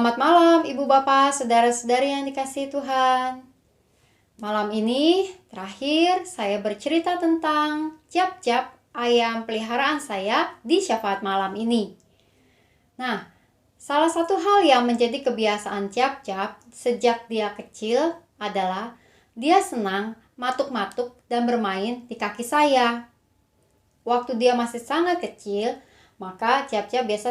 Selamat malam Ibu Bapak, saudara-saudari yang dikasihi Tuhan. Malam ini terakhir saya bercerita tentang Cap-Cap, ayam peliharaan saya di syafaat malam ini. Nah, salah satu hal yang menjadi kebiasaan Cap-Cap sejak dia kecil adalah dia senang matuk-matuk dan bermain di kaki saya. Waktu dia masih sangat kecil, maka Cap-Cap biasa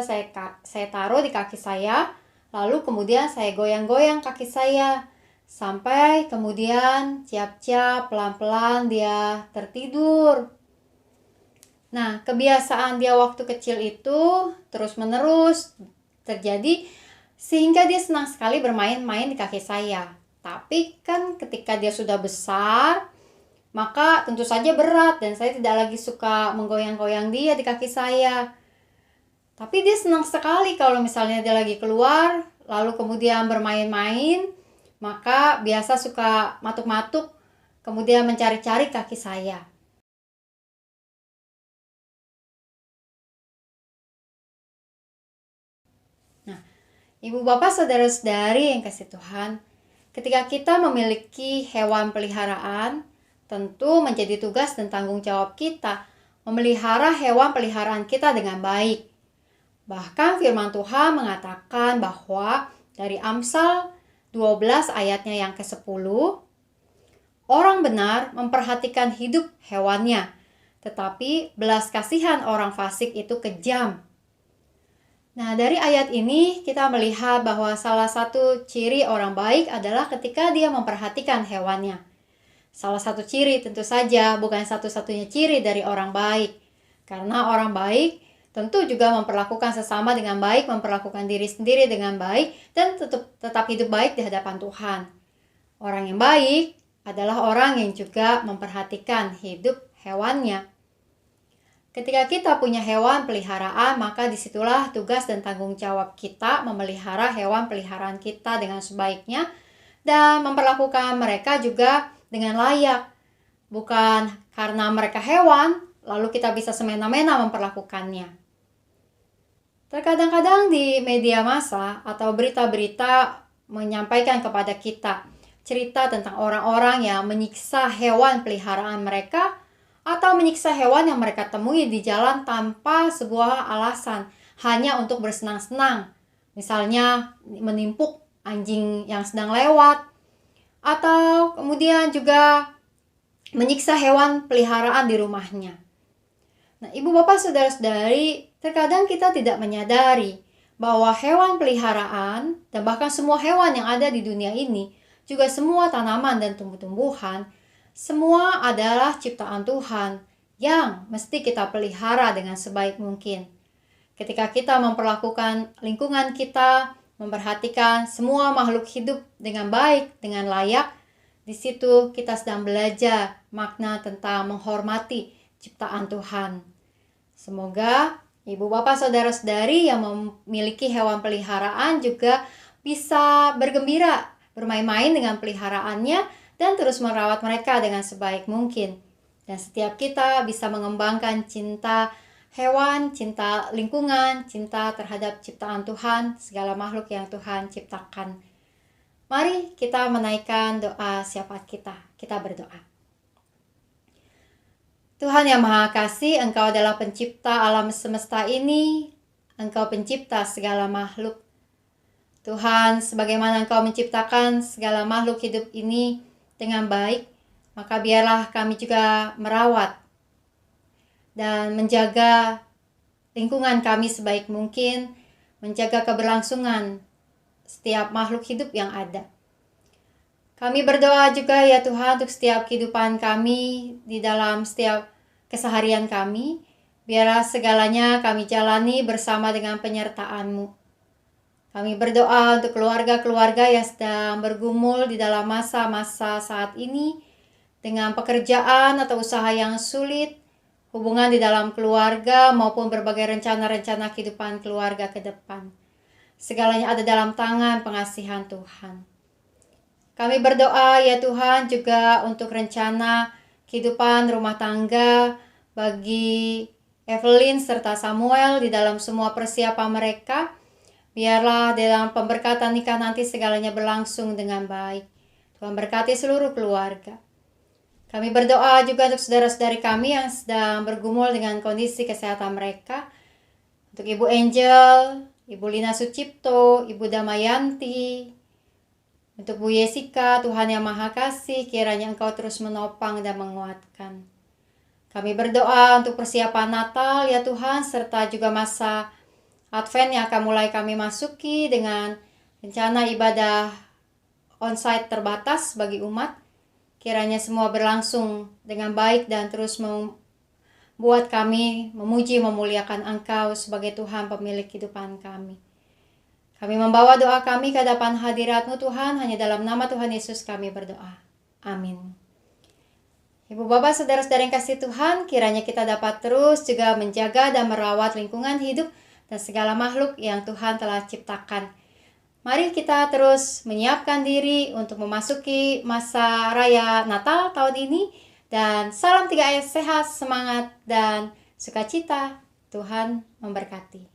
saya taruh di kaki saya. Lalu kemudian saya goyang-goyang kaki saya sampai kemudian Cap-Cap pelan-pelan dia tertidur. Nah, kebiasaan dia waktu kecil itu terus-menerus terjadi sehingga dia senang sekali bermain-main di kaki saya. Tapi kan ketika dia sudah besar, maka tentu saja berat dan saya tidak lagi suka menggoyang-goyang dia di kaki saya. Tapi dia senang sekali kalau misalnya dia lagi keluar, lalu kemudian bermain-main, maka biasa suka matuk-matuk, kemudian mencari-cari kaki saya. Nah, Ibu Bapak saudara-saudari yang kasih Tuhan, ketika kita memiliki hewan peliharaan, tentu menjadi tugas dan tanggung jawab kita memelihara hewan peliharaan kita dengan baik. Bahkan firman Tuhan mengatakan bahwa dari Amsal 12 ayatnya yang ke-10, orang benar memperhatikan hidup hewannya, tetapi belas kasihan orang fasik itu kejam. Nah, dari ayat ini kita melihat bahwa salah satu ciri orang baik adalah ketika dia memperhatikan hewannya. Salah satu ciri tentu saja bukan satu-satunya ciri dari orang baik. Karena orang baik tentu juga memperlakukan sesama dengan baik, memperlakukan diri sendiri dengan baik, dan tetap hidup baik di hadapan Tuhan. Orang yang baik adalah orang yang juga memperhatikan hidup hewannya. Ketika kita punya hewan peliharaan, maka disitulah tugas dan tanggung jawab kita memelihara hewan peliharaan kita dengan sebaiknya dan memperlakukan mereka juga dengan layak. Bukan karena mereka hewan, lalu kita bisa semena-mena memperlakukannya. Terkadang-kadang di media massa atau berita-berita menyampaikan kepada kita cerita tentang orang-orang yang menyiksa hewan peliharaan mereka atau menyiksa hewan yang mereka temui di jalan tanpa sebuah alasan, hanya untuk bersenang-senang. Misalnya menimpuk anjing yang sedang lewat, atau kemudian juga menyiksa hewan peliharaan di rumahnya. Nah, Ibu Bapak saudara-saudari, terkadang kita tidak menyadari bahwa hewan peliharaan dan bahkan semua hewan yang ada di dunia ini, juga semua tanaman dan tumbuh-tumbuhan, semua adalah ciptaan Tuhan yang mesti kita pelihara dengan sebaik mungkin. Ketika kita memperlakukan lingkungan kita, memperhatikan semua makhluk hidup dengan baik, dengan layak, di situ kita sedang belajar makna tentang menghormati ciptaan Tuhan. Semoga Ibu Bapak saudara-saudari yang memiliki hewan peliharaan juga bisa bergembira, bermain-main dengan peliharaannya dan terus merawat mereka dengan sebaik mungkin. Dan setiap kita bisa mengembangkan cinta hewan, cinta lingkungan, cinta terhadap ciptaan Tuhan, segala makhluk yang Tuhan ciptakan. Mari kita menaikkan doa syafaat kita. Kita berdoa. Tuhan yang Maha Kasih, Engkau adalah pencipta alam semesta ini. Engkau pencipta segala makhluk. Tuhan, sebagaimana Engkau menciptakan segala makhluk hidup ini dengan baik, maka biarlah kami juga merawat dan menjaga lingkungan kami sebaik mungkin, menjaga keberlangsungan setiap makhluk hidup yang ada. Kami berdoa juga ya Tuhan untuk setiap kehidupan kami di dalam setiap keseharian kami. Biarlah segalanya kami jalani bersama dengan penyertaan-Mu. Kami berdoa untuk keluarga-keluarga yang sedang bergumul di dalam masa-masa saat ini dengan pekerjaan atau usaha yang sulit, hubungan di dalam keluarga maupun berbagai rencana-rencana kehidupan keluarga ke depan. Segalanya ada dalam tangan pengasihan Tuhan. Kami berdoa ya Tuhan juga untuk rencana kehidupan rumah tangga bagi Evelyn serta Samuel di dalam semua persiapan mereka. Biarlah dalam pemberkatan nikah nanti segalanya berlangsung dengan baik. Tuhan berkati seluruh keluarga. Kami berdoa juga untuk saudara-saudari kami yang sedang bergumul dengan kondisi kesehatan mereka. Untuk Ibu Angel, Ibu Lina Sucipto, Ibu Damayanti, untuk Bu Yesika, Tuhan yang Maha Kasih, kiranya Engkau terus menopang dan menguatkan. Kami berdoa untuk persiapan Natal ya Tuhan, serta juga masa Advent yang akan mulai kami masuki dengan rencana ibadah onsite terbatas bagi umat. Kiranya semua berlangsung dengan baik dan terus membuat kami memuji memuliakan Engkau sebagai Tuhan pemilik kehidupan kami. Kami membawa doa kami ke hadapan hadirat-Mu Tuhan, hanya dalam nama Tuhan Yesus kami berdoa. Amin. Ibu Bapak, saudara-saudara yang kasih Tuhan, kiranya kita dapat terus juga menjaga dan merawat lingkungan hidup dan segala makhluk yang Tuhan telah ciptakan. Mari kita terus menyiapkan diri untuk memasuki masa raya Natal tahun ini. Dan salam 3S sehat, semangat, dan sukacita. Tuhan memberkati.